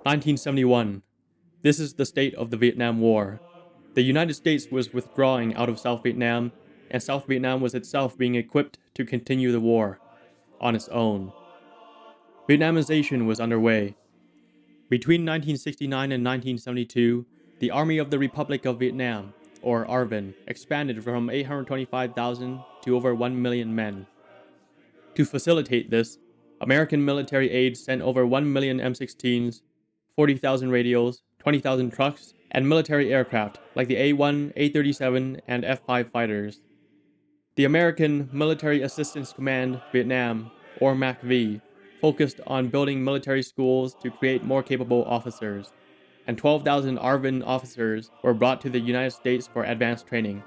1971. This is the state of the Vietnam War. The United States was withdrawing out of South Vietnam, and South Vietnam was itself being equipped to continue the war on its own. Vietnamization was underway. Between 1969 and 1972, the Army of the Republic of Vietnam, or ARVN, expanded from 825,000 to over 1 million men. To facilitate this, American military aid sent over 1 million M16s, 40,000 radios, 20,000 trucks, and military aircraft like the A-1, A-37, and F-5 fighters. The American Military Assistance Command Vietnam, or MACV, focused on building military schools to create more capable officers, and 12,000 ARVN officers were brought to the United States for advanced training.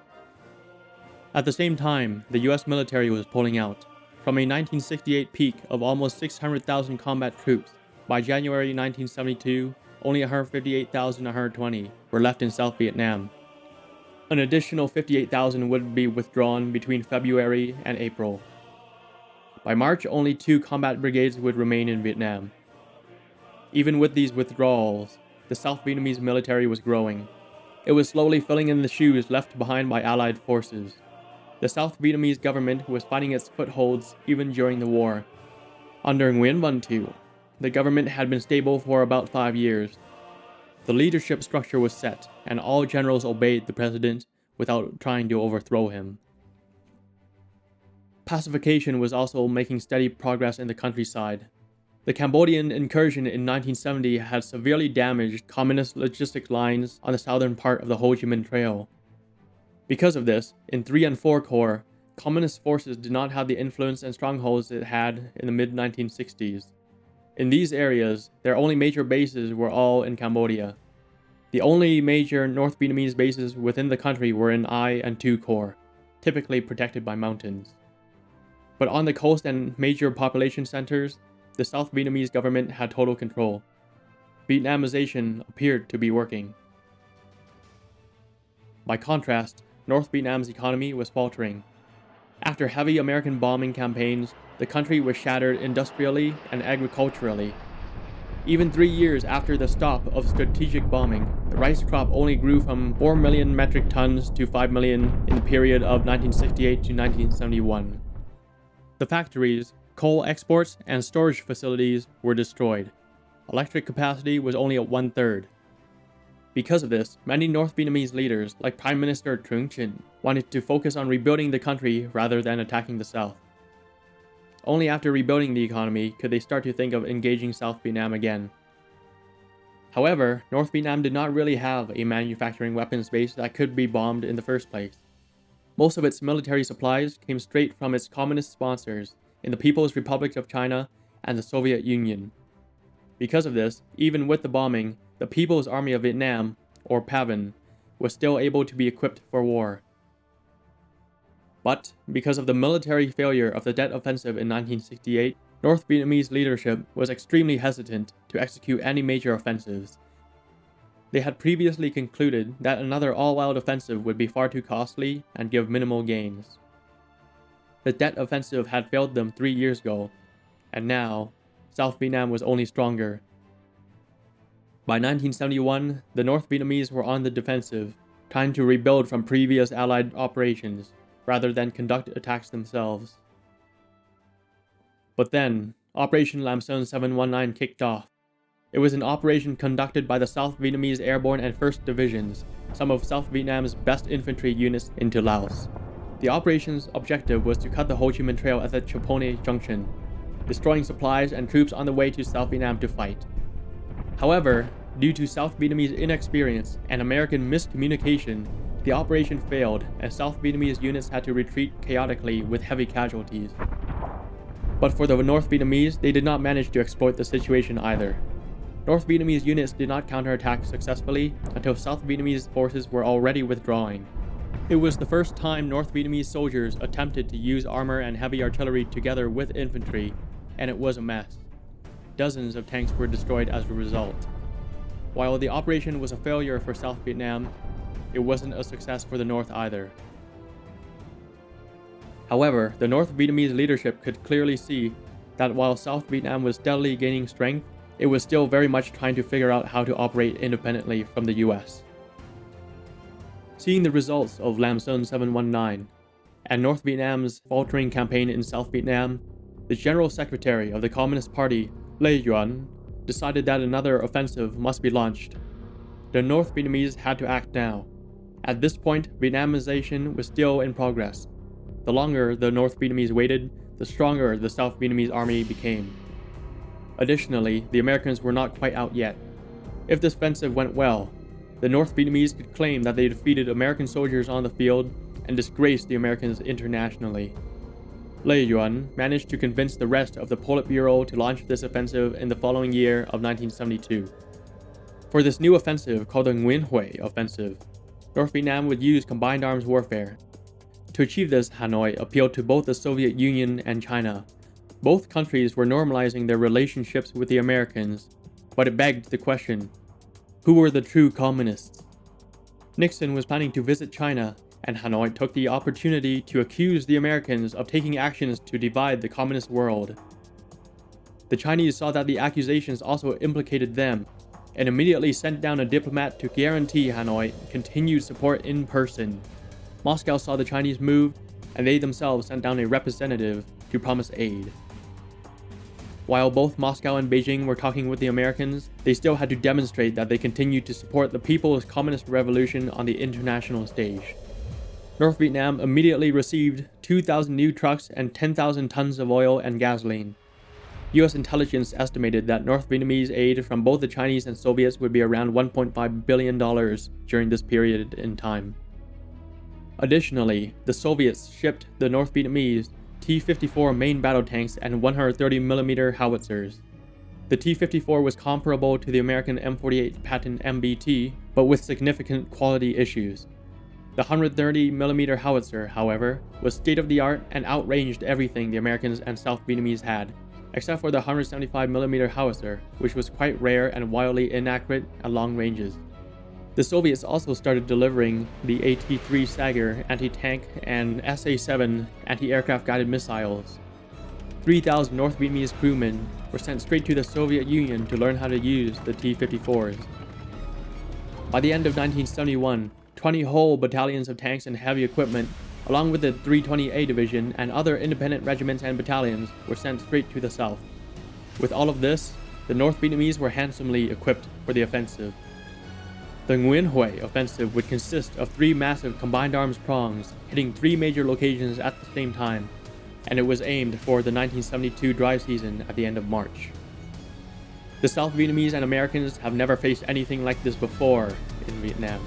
At the same time, the US military was pulling out. From a 1968 peak of almost 600,000 combat troops, by January 1972, only 158,120 were left in South Vietnam. An additional 58,000 would be withdrawn between February and April. By March, only 2 combat brigades would remain in Vietnam. Even with these withdrawals, the South Vietnamese military was growing. It was slowly filling in the shoes left behind by Allied forces. The South Vietnamese government was finding its footholds even during the war. Under Nguyễn, the government had been stable for about 5 years. The leadership structure was set, and all generals obeyed the president without trying to overthrow him. Pacification was also making steady progress in the countryside. The Cambodian incursion in 1970 had severely damaged communist logistic lines on the southern part of the Ho Chi Minh Trail. Because of this, in 3 and 4 Corps, communist forces did not have the influence and strongholds it had in the mid-1960s. In these areas, their only major bases were all in Cambodia. The only major North Vietnamese bases within the country were in I and 2 Corps, typically protected by mountains. But on the coast and major population centers, the South Vietnamese government had total control. Vietnamization appeared to be working. By contrast, North Vietnam's economy was faltering. After heavy American bombing campaigns, the country was shattered industrially and agriculturally. Even 3 years after the stop of strategic bombing, the rice crop only grew from 4 million metric tons to 5 million in the period of 1968 to 1971. The factories, coal exports, and storage facilities were destroyed. Electric capacity was only at 1/3. Because of this, many North Vietnamese leaders, like Prime Minister Trung Trinh, wanted to focus on rebuilding the country rather than attacking the South. Only after rebuilding the economy could they start to think of engaging South Vietnam again. However, North Vietnam did not really have a manufacturing weapons base that could be bombed in the first place. Most of its military supplies came straight from its communist sponsors in the People's Republic of China and the Soviet Union. Because of this, even with the bombing, the People's Army of Vietnam, or PAVN, was still able to be equipped for war. But, because of the military failure of the Tet Offensive in 1968, North Vietnamese leadership was extremely hesitant to execute any major offensives. They had previously concluded that another all-out offensive would be far too costly and give minimal gains. The Tet Offensive had failed them 3 years ago, and now, South Vietnam was only stronger. By 1971, the North Vietnamese were on the defensive, trying to rebuild from previous Allied operations, rather than conduct attacks themselves. But then, Operation Lam Son 719 kicked off. It was an operation conducted by the South Vietnamese Airborne and 1st Divisions, some of South Vietnam's best infantry units into Laos. The operation's objective was to cut the Ho Chi Minh Trail at the Chapone Junction, destroying supplies and troops on the way to South Vietnam to fight. However, due to South Vietnamese inexperience and American miscommunication, the operation failed and South Vietnamese units had to retreat chaotically with heavy casualties. But for the North Vietnamese, they did not manage to exploit the situation either. North Vietnamese units did not counterattack successfully until South Vietnamese forces were already withdrawing. It was the first time North Vietnamese soldiers attempted to use armor and heavy artillery together with infantry, and it was a mess. Dozens of tanks were destroyed as a result. While the operation was a failure for South Vietnam, it wasn't a success for the North either. However, the North Vietnamese leadership could clearly see that while South Vietnam was steadily gaining strength, it was still very much trying to figure out how to operate independently from the US. Seeing the results of Lam Son 719 and North Vietnam's faltering campaign in South Vietnam, the General Secretary of the Communist Party, Lê Duẩn, decided that another offensive must be launched. The North Vietnamese had to act now. At this point, Vietnamization was still in progress. The longer the North Vietnamese waited, the stronger the South Vietnamese army became. Additionally, the Americans were not quite out yet. If this offensive went well, the North Vietnamese could claim that they defeated American soldiers on the field and disgraced the Americans internationally. Lê Duẩn managed to convince the rest of the Politburo to launch this offensive in the following year of 1972. For this new offensive, called the Nguyễn Huệ Offensive, North Vietnam would use combined arms warfare. To achieve this, Hanoi appealed to both the Soviet Union and China. Both countries were normalizing their relationships with the Americans, but it begged the question, who were the true communists? Nixon was planning to visit China, and Hanoi took the opportunity to accuse the Americans of taking actions to divide the communist world. The Chinese saw that the accusations also implicated them, and immediately sent down a diplomat to guarantee Hanoi continued support in person. Moscow saw the Chinese move, and they themselves sent down a representative to promise aid. While both Moscow and Beijing were talking with the Americans, they still had to demonstrate that they continued to support the People's Communist Revolution on the international stage. North Vietnam immediately received 2,000 new trucks and 10,000 tons of oil and gasoline. US intelligence estimated that North Vietnamese aid from both the Chinese and Soviets would be around $1.5 billion during this period in time. Additionally, the Soviets shipped the North Vietnamese T-54 main battle tanks and 130mm howitzers. The T-54 was comparable to the American M48 Patton MBT, but with significant quality issues. The 130mm howitzer, however, was state-of-the-art and outranged everything the Americans and South Vietnamese had, except for the 175mm howitzer, which was quite rare and wildly inaccurate at long ranges. The Soviets also started delivering the AT-3 Stagger anti-tank and SA-7 anti-aircraft guided missiles. 3,000 North Vietnamese crewmen were sent straight to the Soviet Union to learn how to use the T-54s. By the end of 1971, 20 whole battalions of tanks and heavy equipment, along with the 320A Division and other independent regiments and battalions, were sent straight to the south. With all of this, the North Vietnamese were handsomely equipped for the offensive. The Nguyễn Huệ Offensive would consist of 3 massive combined arms prongs hitting 3 major locations at the same time, and it was aimed for the 1972 dry season at the end of March. The South Vietnamese and Americans have never faced anything like this before in Vietnam.